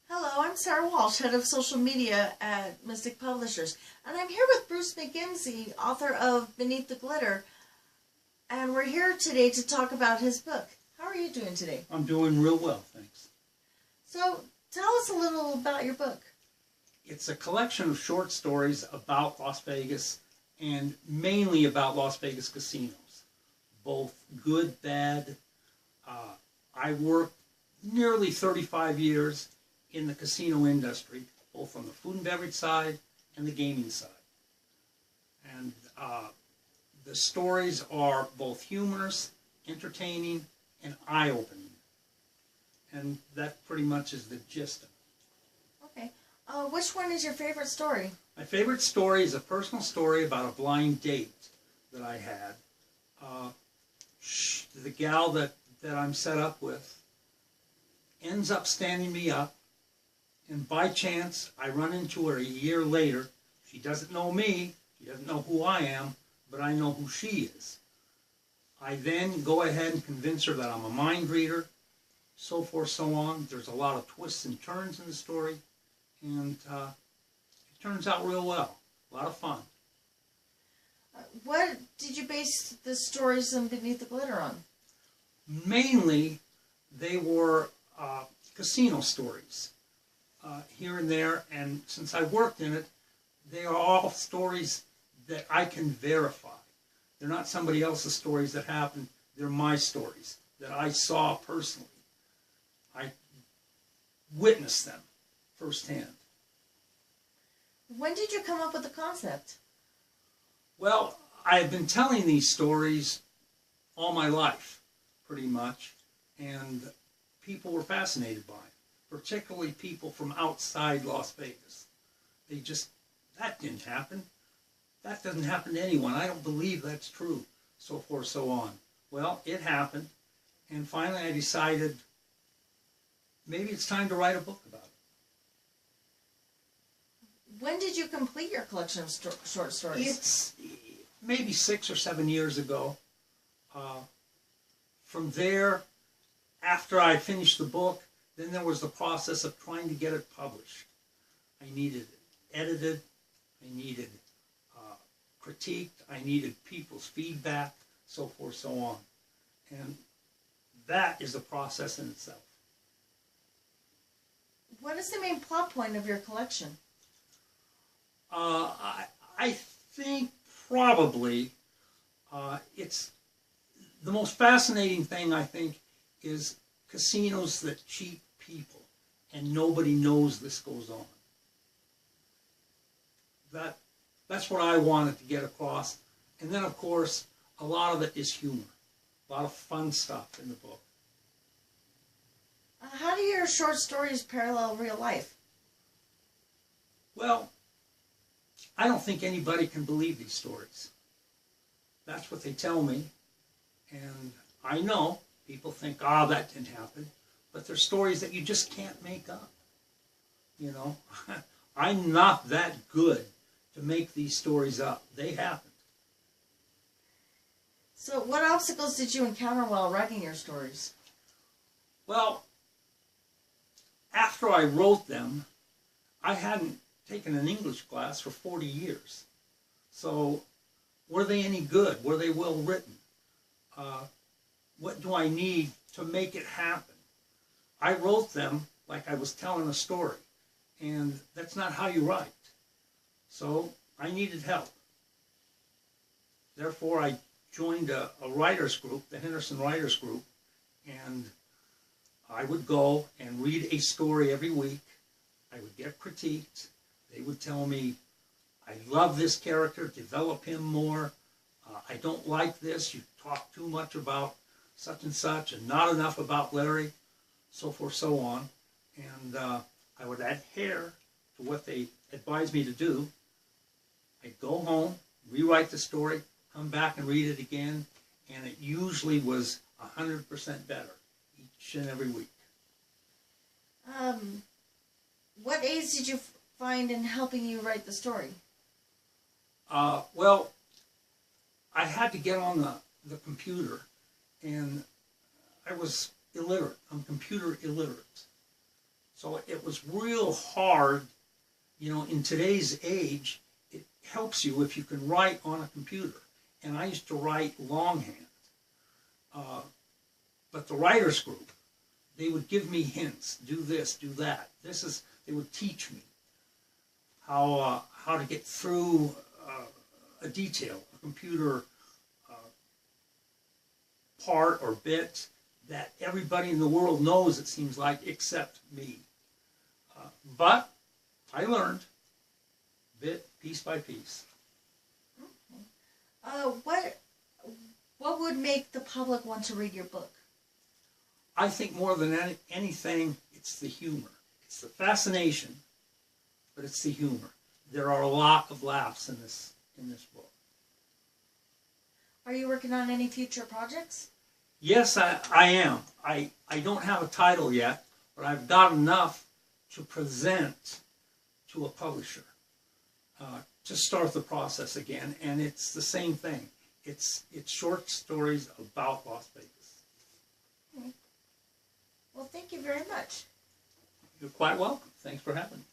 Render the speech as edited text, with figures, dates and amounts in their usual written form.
Hello, I'm Sarah Walsh, head of social media at Mystic Publishers, and I'm here with Bruce McGimsey, author of Beneath the Glitter, and we're here today to talk about his book. How are you doing today? I'm doing real well, thanks. So, tell us a little about your book. It's a collection of short stories about Las Vegas, and mainly about Las Vegas casinos, both good, bad. I worked nearly 35 years in the casino industry, both on the food and beverage side and the gaming side. And the stories are both humorous, entertaining, and eye-opening. And that pretty much is the gist of it. Okay. Which one is your favorite story? My favorite story is a personal story about a blind date that I had. The gal that I'm set up with ends up standing me up, and by chance I run into her a year later. She doesn't know me, she doesn't know who I am, but I know who she is. I then go ahead and convince her that I'm a mind reader, so forth, so on. There's a lot of twists and turns in the story, and it turns out real well. A lot of fun. What did you base the stories in Beneath the Glitter on? Mainly, they were casino stories here and there, and since I worked in it, they are all stories that I can verify. They're not somebody else's stories that happened. They're my stories that I saw personally. I witnessed them firsthand. When did you come up with the concept? Well, I've been telling these stories all my life, pretty much, and people were fascinated by it, particularly people from outside Las Vegas. They just, that didn't happen. That doesn't happen to anyone. I don't believe that's true, so forth, so on. Well, it happened, and finally I decided maybe it's time to write a book about it. When did you complete your collection of short stories? It's maybe 6 or 7 years ago. From there, after I finished the book, then there was the process of trying to get it published. I needed it edited, I needed critiqued, I needed people's feedback, so forth, so on. And that is a process in itself. What is the main plot point of your collection? I think probably it's the most fascinating thing, I think, is casinos that cheat people, and nobody knows this goes on. That's what I wanted to get across. And then, of course, a lot of it is humor, a lot of fun stuff in the book. How do your short stories parallel real life? Well, I don't think anybody can believe these stories. That's what they tell me. And I know people think, that didn't happen. But they're stories that you just can't make up. You know, I'm not that good to make these stories up. They happened. So what obstacles did you encounter while writing your stories? Well, after I wrote them, I hadn't taken an English class for 40 years. So were they any good? Were they well written? What do I need to make it happen? I wrote them like I was telling a story, and that's not how you write. So I needed help. Therefore, I joined a writers group, the Henderson Writers Group, and I would go and read a story every week. I would get critiqued. They would tell me, I love this character, develop him more. I don't like this, you talk too much about such and such and not enough about Larry, so forth, so on. And I would adhere to what they advised me to do. I'd go home, rewrite the story, come back and read it again, and it usually was 100% better each and every week. What aids did you find in helping you write the story? Well, I had to get on the computer, and I was illiterate. I'm computer illiterate. So it was real hard, you know, in today's age, it helps you if you can write on a computer. And I used to write longhand. But the writers group, they would give me hints, do this, do that. They would teach me how to get through a detail, a computer part or bit that everybody in the world knows, it seems like, except me. But I learned piece by piece. What would make the public want to read your book? I think more than anything, it's the humor. It's the fascination, but it's the humor. There are a lot of laughs in this book. Are you working on any future projects? Yes, I am. I don't have a title yet, but I've got enough to present to a publisher to start the process again, and it's the same thing. It's short stories about Las Vegas. Okay. Well, thank you very much. You're quite welcome. Thanks for having me.